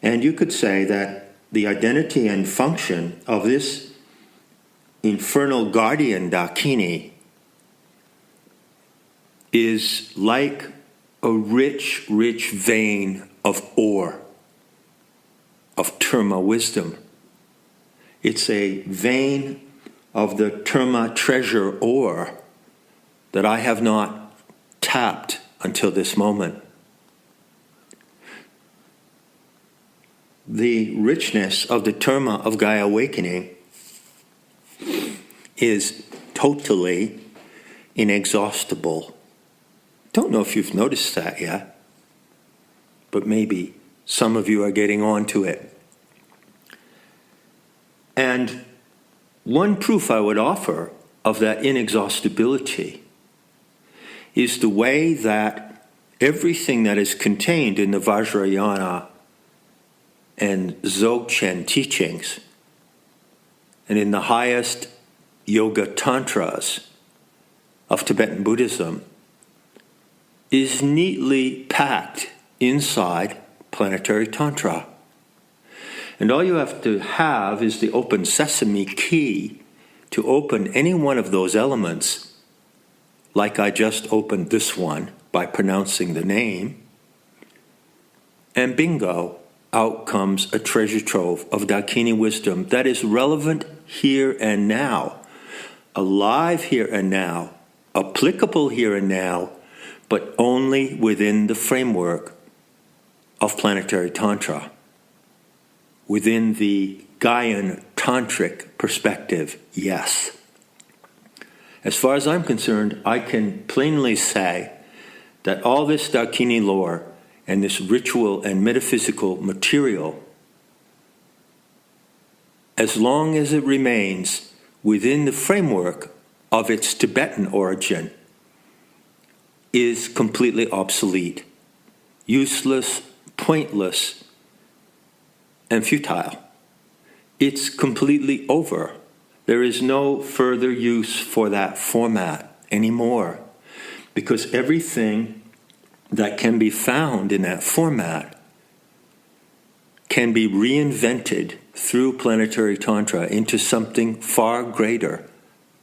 And you could say that the identity and function of this infernal guardian Dakini is like a rich, rich vein of ore, of Terma wisdom. It's a vein of the Terma treasure ore that I have not tapped until this moment. The richness of the Terma of Gaia awakening is totally inexhaustible. Don't know if you've noticed that yet, but maybe some of you are getting on to it. And one proof I would offer of that inexhaustibility is the way that everything that is contained in the Vajrayana and Dzogchen teachings and in the highest yoga tantras of Tibetan Buddhism is neatly packed inside planetary tantra. And all you have to have is the open sesame key to open any one of those elements, like I just opened this one by pronouncing the name, and bingo, out comes a treasure trove of Dakini wisdom that is relevant here and now, alive here and now, applicable here and now, but only within the framework of planetary tantra, within the Gaian tantric perspective, yes. As far as I'm concerned, I can plainly say that all this Dakini lore and this ritual and metaphysical material, as long as it remains within the framework of its Tibetan origin, is completely obsolete, useless, pointless, and futile. It's completely over. There is no further use for that format anymore, because everything that can be found in that format can be reinvented through planetary tantra into something far greater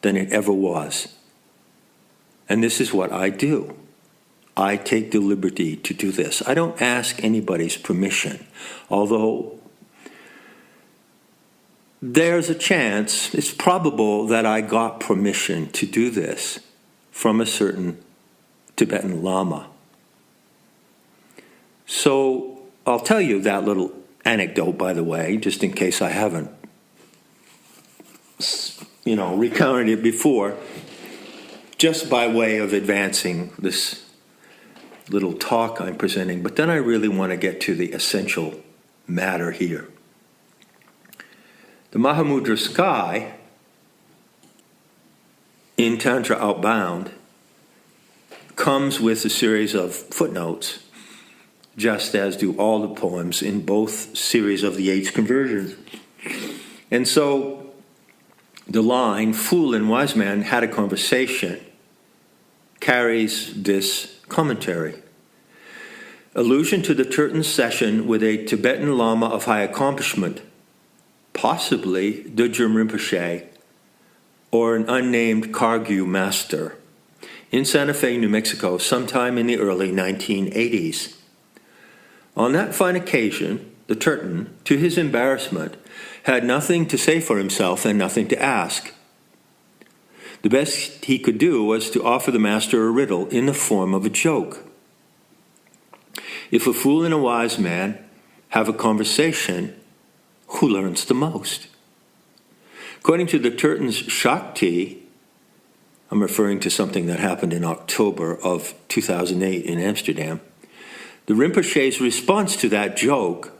than it ever was. And this is what I do. I take the liberty to do this. I don't ask anybody's permission, although there's a chance, it's probable that I got permission to do this from a certain Tibetan Lama. So I'll tell you that little anecdote, by the way, just in case I haven't, recounted it before, just by way of advancing this little talk I'm presenting. But then I really want to get to the essential matter here. The Mahamudra sky in Tantra Outbound comes with a series of footnotes, just as do all the poems in both series of the 8 conversions. And so the line, "Fool and wise man had a conversation," carries this commentary. Allusion to the Tibetan session with a Tibetan Lama of high accomplishment, possibly Dudjom Rinpoche, or an unnamed Kargyu master, in Santa Fe, New Mexico, sometime in the early 1980s. On that fine occasion, the Tibetan, to his embarrassment, had nothing to say for himself and nothing to ask. The best he could do was to offer the master a riddle in the form of a joke. If a fool and a wise man have a conversation, who learns the most? According to the Tibetan's Shakti, I'm referring to something that happened in October of 2008 in Amsterdam, the Rinpoche's response to that joke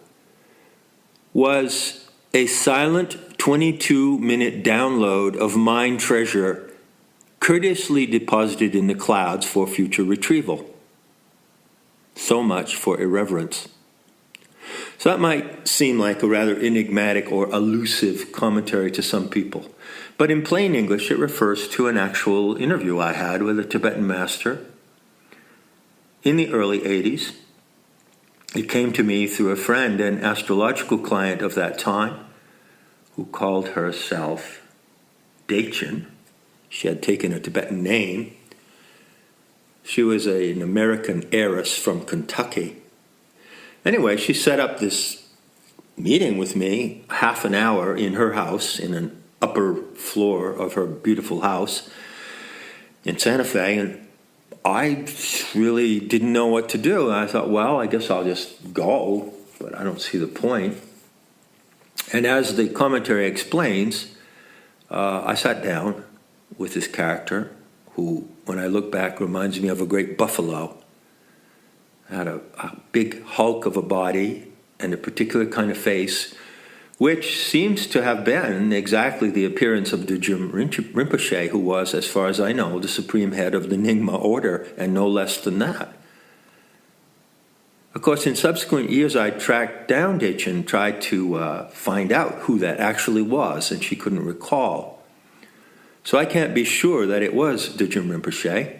was a silent 22-minute download of mind treasure courteously deposited in the clouds for future retrieval. So much for irreverence. So that might seem like a rather enigmatic or elusive commentary to some people. But in plain English, it refers to an actual interview I had with a Tibetan master in the early 80s. It came to me through a friend, an astrological client of that time, who called herself Daichin. She had taken a Tibetan name. She was an American heiress from Kentucky. Anyway, she set up this meeting with me, half an hour in her house, in an upper floor of her beautiful house in Santa Fe, and I really didn't know what to do. I thought, well, I guess I'll just go, but I don't see the point. And as the commentary explains, I sat down with this character who, when I look back, reminds me of a great buffalo. Had a big hulk of a body and a particular kind of face, which seems to have been exactly the appearance of Dudjom Rinpoche, who was, as far as I know, the supreme head of the Nyingma order, and no less than that. Of course, in subsequent years, I tracked down Daichin, tried to find out who that actually was, and she couldn't recall. So I can't be sure that it was Dudjom Rinpoche,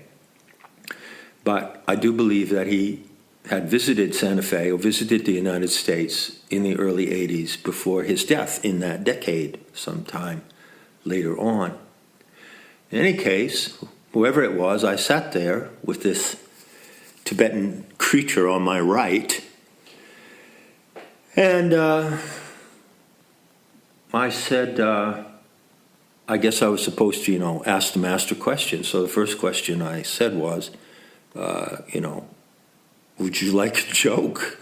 but I do believe that he had visited Santa Fe or visited the United States in the early 80s before his death in that decade, sometime later on. In any case, whoever it was, I sat there with this Tibetan creature on my right, and I said, I guess I was supposed to, ask the master questions. So the first question I said was, would you like a joke?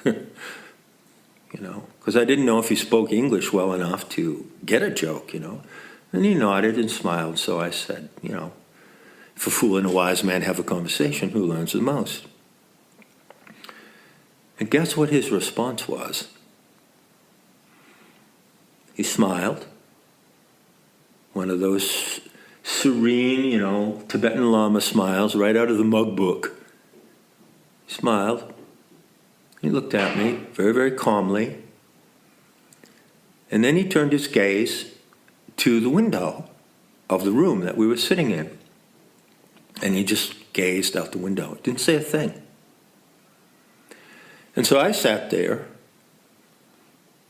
Because I didn't know if he spoke English well enough to get a joke, And he nodded and smiled, so I said, if a fool and a wise man have a conversation, who learns the most? And guess what his response was? He smiled. One of those serene, Tibetan Lama smiles right out of the mug book. He smiled. He looked at me very, very calmly. And then he turned his gaze to the window of the room that we were sitting in. And he just gazed out the window. Didn't say a thing. And so I sat there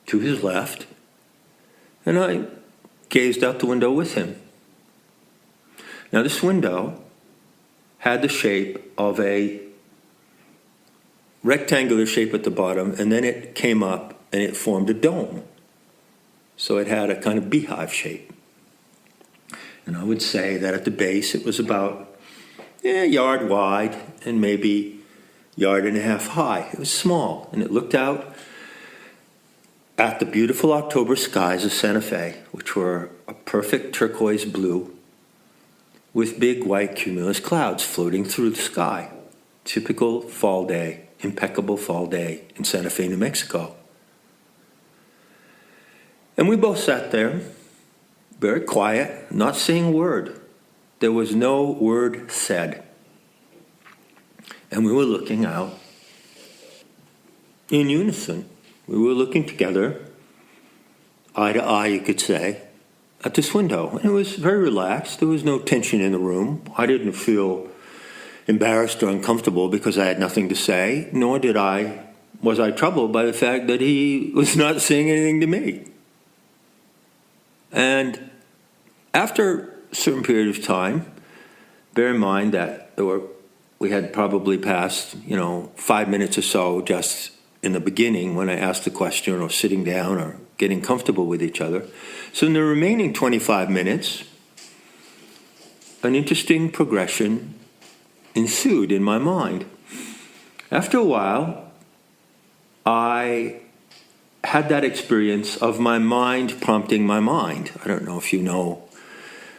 to his left, and I gazed out the window with him. Now, this window had the shape of a rectangular shape at the bottom, and then it came up and it formed a dome. So it had a kind of beehive shape. And I would say that at the base it was about a yard wide and maybe yard and a half high. It was small, and it looked out at the beautiful October skies of Santa Fe, which were a perfect turquoise blue with big white cumulus clouds floating through the sky. Typical fall day, impeccable fall day in Santa Fe, New Mexico. And we both sat there, very quiet, not saying a word. There was no word said. And we were looking out in unison. We were looking together, eye to eye, you could say, at this window. And it was very relaxed. There was no tension in the room. I didn't feel embarrassed or uncomfortable because I had nothing to say, nor was I troubled by the fact that he was not saying anything to me. And after a certain period of time, bear in mind that we had probably passed, 5 minutes or so just in the beginning when I asked the question, or sitting down or getting comfortable with each other. So in the remaining 25 minutes, an interesting progression ensued in my mind. After a while, I had that experience of my mind prompting my mind. I don't know if you know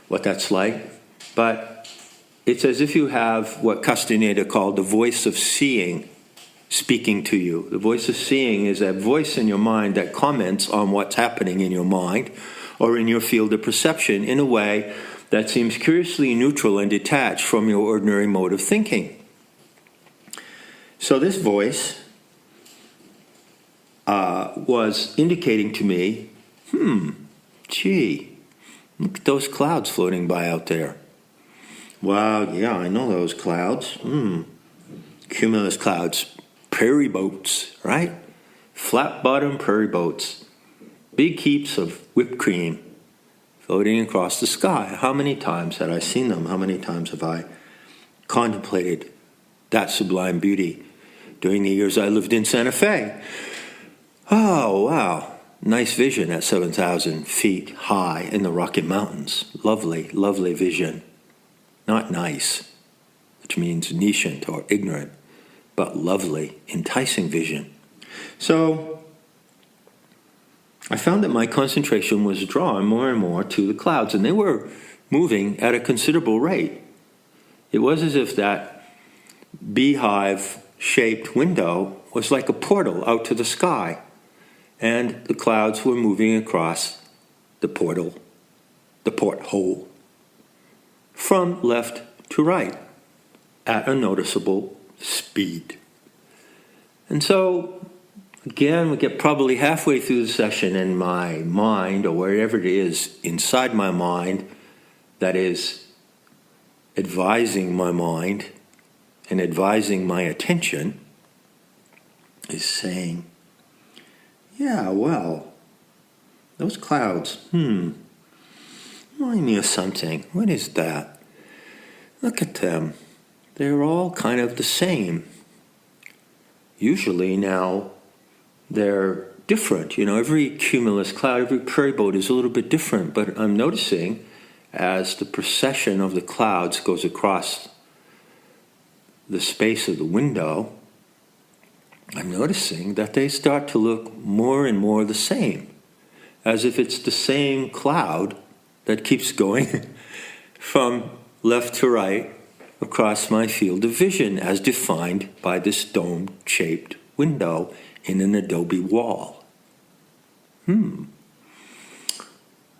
what that's like, but it's as if you have what Castaneda called the voice of seeing speaking to you. The voice of seeing is a voice in your mind that comments on what's happening in your mind or in your field of perception in a way that seems curiously neutral and detached from your ordinary mode of thinking. So this voice was indicating to me, gee, look at those clouds floating by out there. Wow, yeah, I know those clouds. Cumulus clouds, prairie boats, right? Flat-bottom prairie boats. Big heaps of whipped cream floating across the sky. How many times had I seen them? How many times have I contemplated that sublime beauty during the years I lived in Santa Fe? Oh, wow. Nice vision at 7,000 feet high in the Rocky Mountains. Lovely, lovely vision. Not nice, which means nescient or ignorant, but lovely, enticing vision. So I found that my concentration was drawn more and more to the clouds, and they were moving at a considerable rate. It was as if that beehive-shaped window was like a portal out to the sky, and the clouds were moving across the porthole, from left to right at a noticeable speed. And so, again, we get probably halfway through the session, and my mind, or wherever it is inside my mind, that is advising my mind and advising my attention, is saying, yeah, well, those clouds, remind me of something. What is that? Look at them. They're all kind of the same. Usually now they're different. You know, every cumulus cloud, every prairie boat is a little bit different. But I'm noticing as the procession of the clouds goes across the space of the window, I'm noticing that they start to look more and more the same, as if it's the same cloud that keeps going from left to right across my field of vision as defined by this dome-shaped window in an adobe wall.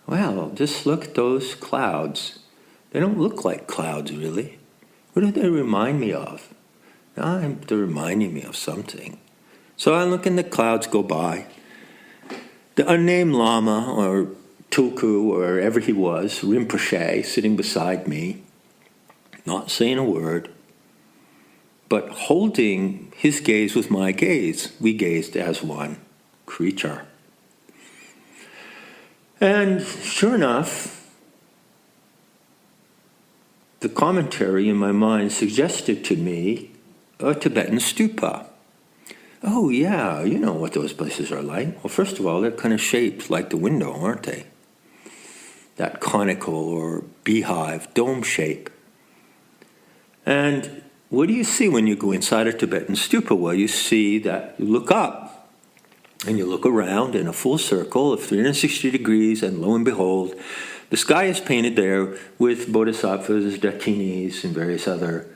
Well, just look at those clouds. They don't look like clouds, really. What do they remind me of? They're reminding me of something. So I look and the clouds go by. The unnamed Lama, or Tulku, or wherever he was, Rinpoche, sitting beside me, not saying a word, but holding his gaze with my gaze. We gazed as one creature. And sure enough, the commentary in my mind suggested to me a Tibetan stupa. Oh yeah, you know what those places are like. Well, first of all, they're kind of shaped like the window, aren't they? That conical or beehive dome shape. And what do you see when you go inside a Tibetan stupa? Well, you see that you look up and you look around in a full circle of 360 degrees, and lo and behold, the sky is painted there with bodhisattvas, dakinis, and various other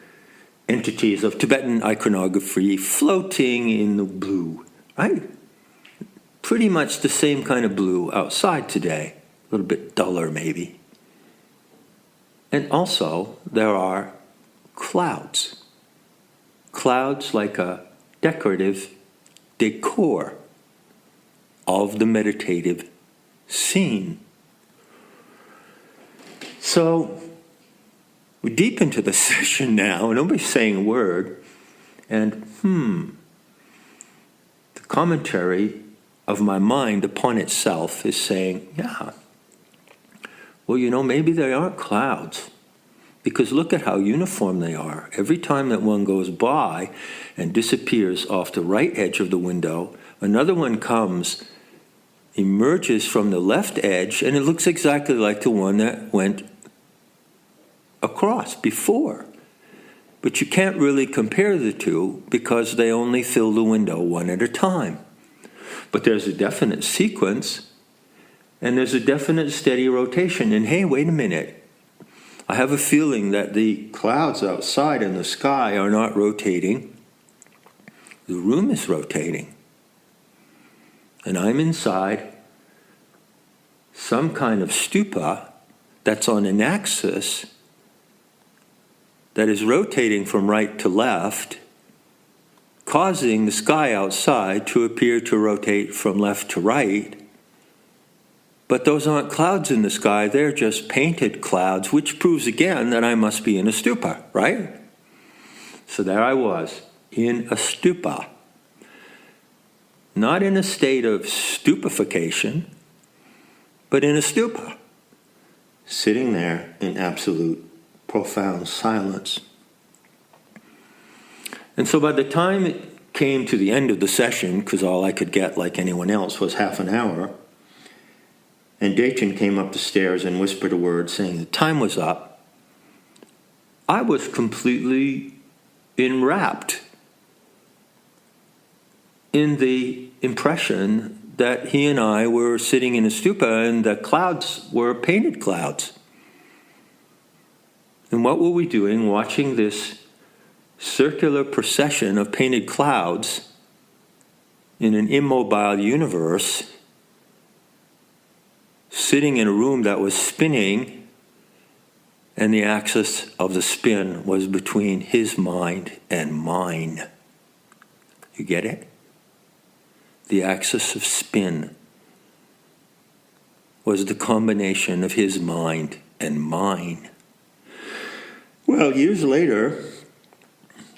entities of Tibetan iconography floating in the blue, right? Pretty much the same kind of blue outside today, a little bit duller maybe. And also, there are clouds. Clouds like a decorative decor of the meditative scene. So, we're deep into the session now, and nobody's saying a word. And, the commentary of my mind upon itself is saying, yeah, well, you know, maybe they aren't clouds. Because look at how uniform they are. Every time that one goes by and disappears off the right edge of the window, another one comes, emerges from the left edge, and it looks exactly like the one that went across before. But you can't really compare the two because they only fill the window one at a time. But there's a definite sequence, and there's a definite steady rotation. And hey, wait a minute. I have a feeling that the clouds outside in the sky are not rotating. The room is rotating. And I'm inside some kind of stupa that's on an axis that is rotating from right to left, causing the sky outside to appear to rotate from left to right. But those aren't clouds in the sky, they're just painted clouds, which proves again that I must be in a stupa, right? So there I was, in a stupa, not in a state of stupefaction, but in a stupa, sitting there in absolute, profound silence. And so by the time it came to the end of the session, because all I could get, like anyone else, was half an hour, and Dachin came up the stairs and whispered a word saying the time was up, I was completely enwrapped in the impression that he and I were sitting in a stupa and the clouds were painted clouds. And what were we doing watching this circular procession of painted clouds in an immobile universe, sitting in a room that was spinning, and the axis of the spin was between his mind and mine. You get it? The axis of spin was the combination of his mind and mine. Well, years later,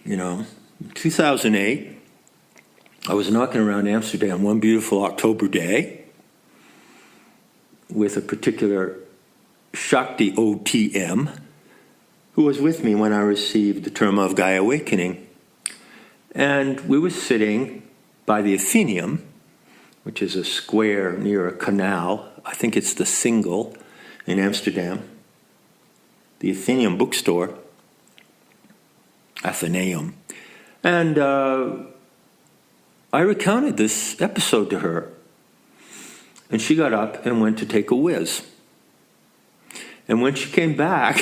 2008, I was knocking around Amsterdam one beautiful October day with a particular Shakti OTM who was with me when I received the term of Gaia Awakening. And we were sitting by the Athenaeum, which is a square near a canal. I think it's the Single in Amsterdam. The Athenaeum bookstore. Athenaeum. And I recounted this episode to her. And she got up and went to take a whiz. And when she came back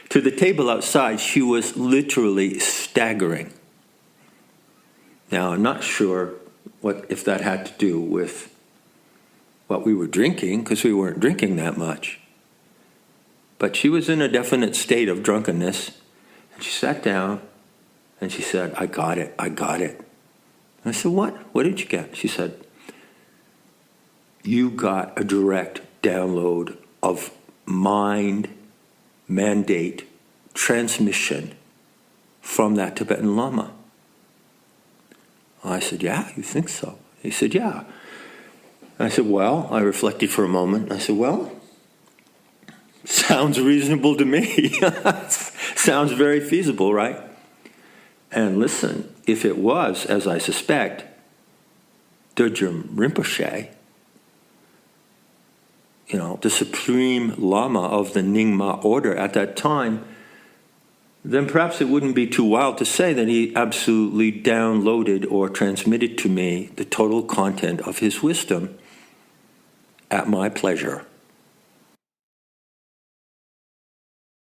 to the table outside, she was literally staggering. Now, I'm not sure if that had to do with what we were drinking, because we weren't drinking that much. But she was in a definite state of drunkenness. And she sat down and she said, I got it. And I said, what? What did you get? She said, you got a direct download of mind mandate transmission from that Tibetan Lama. I said, yeah, you think so? He said, yeah. I said, well, I reflected for a moment. I said, well, sounds reasonable to me. Sounds very feasible, right? And listen, if it was, as I suspect, Dudjom Rinpoche, the supreme Lama of the Nyingma order at that time, then perhaps it wouldn't be too wild to say that he absolutely downloaded or transmitted to me the total content of his wisdom at my pleasure.